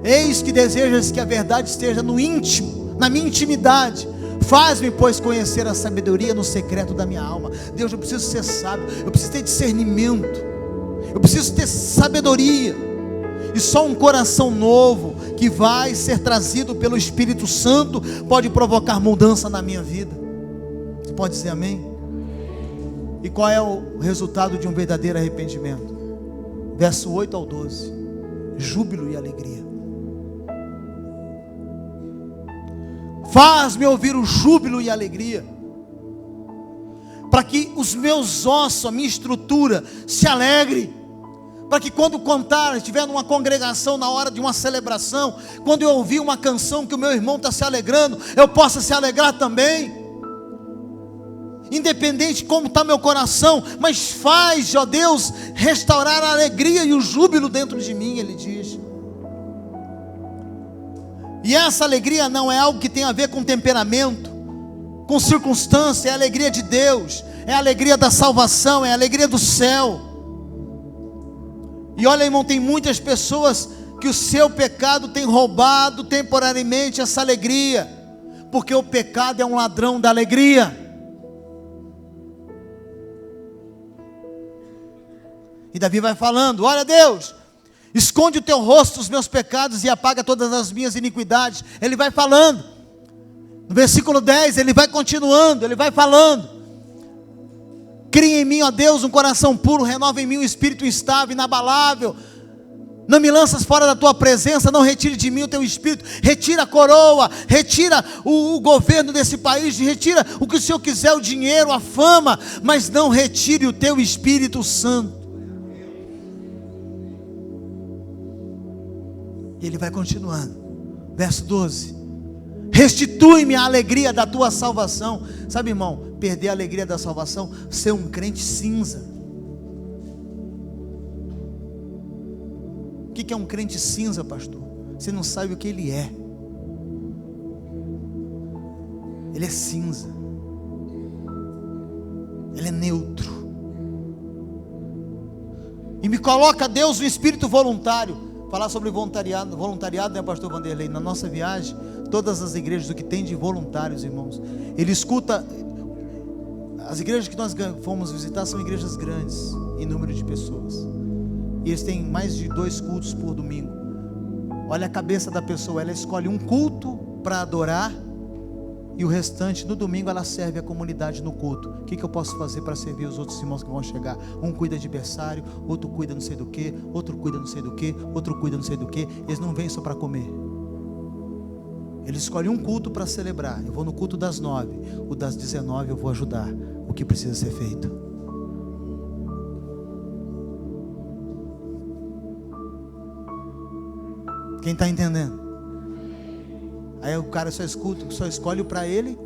Eis que desejas que a verdade esteja no íntimo, na minha intimidade. Faz-me, pois, conhecer a sabedoria no secreto da minha alma. Deus, eu preciso ser sábio, eu preciso ter discernimento, eu preciso ter sabedoria. E só um coração novo, que vai ser trazido pelo Espírito Santo, pode provocar mudança na minha vida. Você pode dizer amém? E qual é o resultado de um verdadeiro arrependimento? Verso 8 ao 12: júbilo e alegria. Faz-me ouvir o júbilo e a alegria, para que os meus ossos, a minha estrutura se alegre. Para que quando contar, estiver numa congregação, na hora de uma celebração, quando eu ouvir uma canção que o meu irmão está se alegrando, eu possa se alegrar também. Independente de como está meu coração, mas faz, ó Deus, restaurar a alegria e o júbilo dentro de mim, ele diz. E essa alegria não é algo que tem a ver com temperamento, com circunstância, é a alegria de Deus, é a alegria da salvação, é a alegria do céu. E olha, irmão, tem muitas pessoas que o seu pecado tem roubado temporariamente essa alegria, porque o pecado é um ladrão da alegria. E Davi vai falando: olha, Deus, esconde o teu rosto dos meus pecados e apaga todas as minhas iniquidades. Ele vai falando. No versículo 10 ele vai continuando, ele vai falando: cria em mim, ó Deus, um coração puro, renova em mim um espírito instável, inabalável. Não me lanças fora da tua presença, não retire de mim o teu espírito. Retira a coroa, retira o governo desse país, retira o que o Senhor quiser, o dinheiro, a fama, mas não retire o teu Espírito Santo. E ele vai continuando, verso 12: restitui-me a alegria da tua salvação. Sabe, irmão, perder a alegria da salvação, ser um crente cinza. O que é um crente cinza, pastor? Você não sabe o que ele é. ele é cinza, ele é neutro. E me coloca, Deus, um espírito voluntário. Falar sobre voluntariado, né, pastor Vanderlei? Na nossa viagem, todas as igrejas, o que tem de voluntários, irmãos, ele escuta. As igrejas que nós fomos visitar são igrejas grandes, em número de pessoas, e eles têm mais de 2 cultos por domingo. Olha a cabeça da pessoa, ela escolhe um culto para adorar, e o restante, no domingo, ela serve a comunidade no culto. O que eu posso fazer para servir os outros irmãos que vão chegar? Um cuida de berçário, outro cuida não sei do que, outro cuida não sei do que, outro cuida não sei do que. Eles não vêm só para comer. Eles escolhem um culto para celebrar. Eu vou no culto das 9, o das 19 eu vou ajudar o que precisa ser feito. Quem está entendendo? Aí o cara só escolhe para ele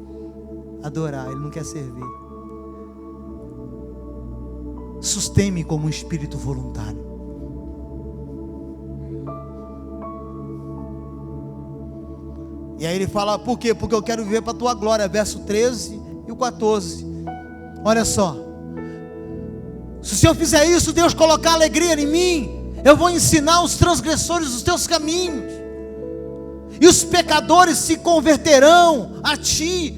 adorar, ele não quer servir. Sustente-me como um espírito voluntário. E aí ele fala, por quê? Porque eu quero viver para a tua glória, verso 13 e o 14. Olha só, se o Senhor fizer isso, Deus colocar alegria em mim, eu vou ensinar os transgressores os teus caminhos, e os pecadores se converterão a ti.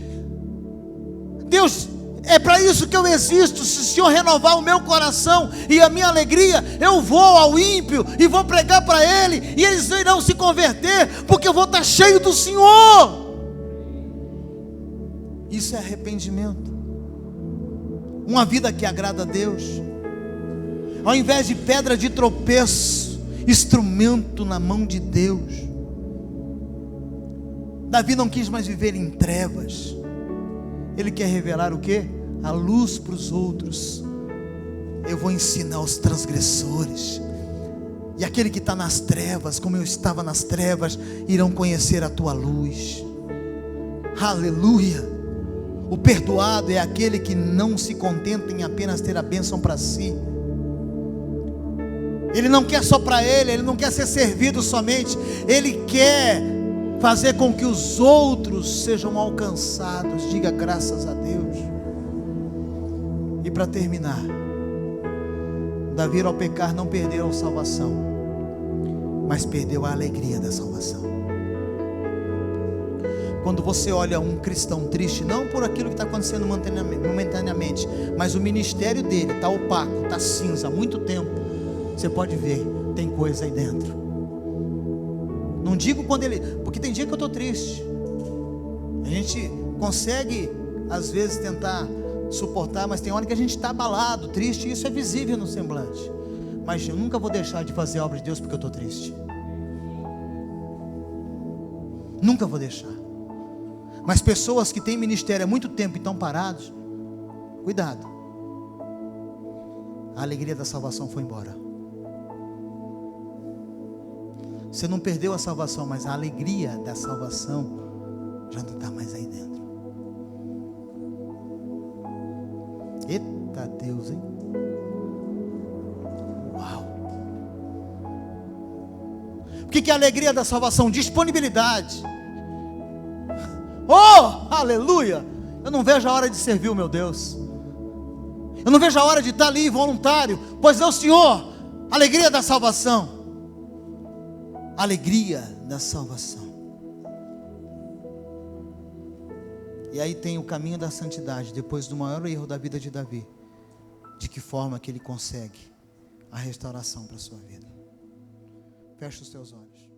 Deus, é para isso que eu existo. Se o Senhor renovar o meu coração e a minha alegria, eu vou ao ímpio e vou pregar para ele, e eles irão se converter, porque eu vou estar cheio do Senhor. Isso é arrependimento, uma vida que agrada a Deus. Ao invés de pedra de tropeço, instrumento na mão de Deus. Davi não quis mais viver em trevas. Ele quer revelar o quê? A luz para os outros. Eu vou ensinar os transgressores, e aquele que está nas trevas, como eu estava nas trevas, irão conhecer a tua luz. Aleluia. O perdoado é aquele que não se contenta em apenas ter a bênção para si. Ele não quer só para ele não quer ser servido somente, ele quer fazer com que os outros sejam alcançados. Diga graças a Deus. E para terminar, Davi, ao pecar, não perdeu a salvação, mas perdeu a alegria da salvação. Quando você olha um cristão triste, não por aquilo que está acontecendo momentaneamente, mas o ministério dele está opaco, está cinza há muito tempo, você pode ver, tem coisa aí dentro. Não digo quando ele, porque tem dia que eu estou triste, a gente consegue às vezes tentar suportar, mas tem hora que a gente está abalado, triste, e isso é visível no semblante. Mas eu nunca vou deixar de fazer a obra de Deus porque eu estou triste, nunca vou deixar. Mas pessoas que têm ministério há muito tempo e estão parados, cuidado, a alegria da salvação foi embora. Você não perdeu a salvação, mas a alegria da salvação já não está mais aí dentro. Eita Deus, hein? Uau! O que é a alegria da salvação? Disponibilidade. Oh, aleluia! Eu não vejo a hora de servir o meu Deus. Eu não vejo a hora de estar ali voluntário. Pois é o Senhor, alegria da salvação. Alegria da salvação. E aí tem o caminho da santidade, depois do maior erro da vida de Davi. De que forma que ele consegue a restauração para a sua vida? Feche os teus olhos.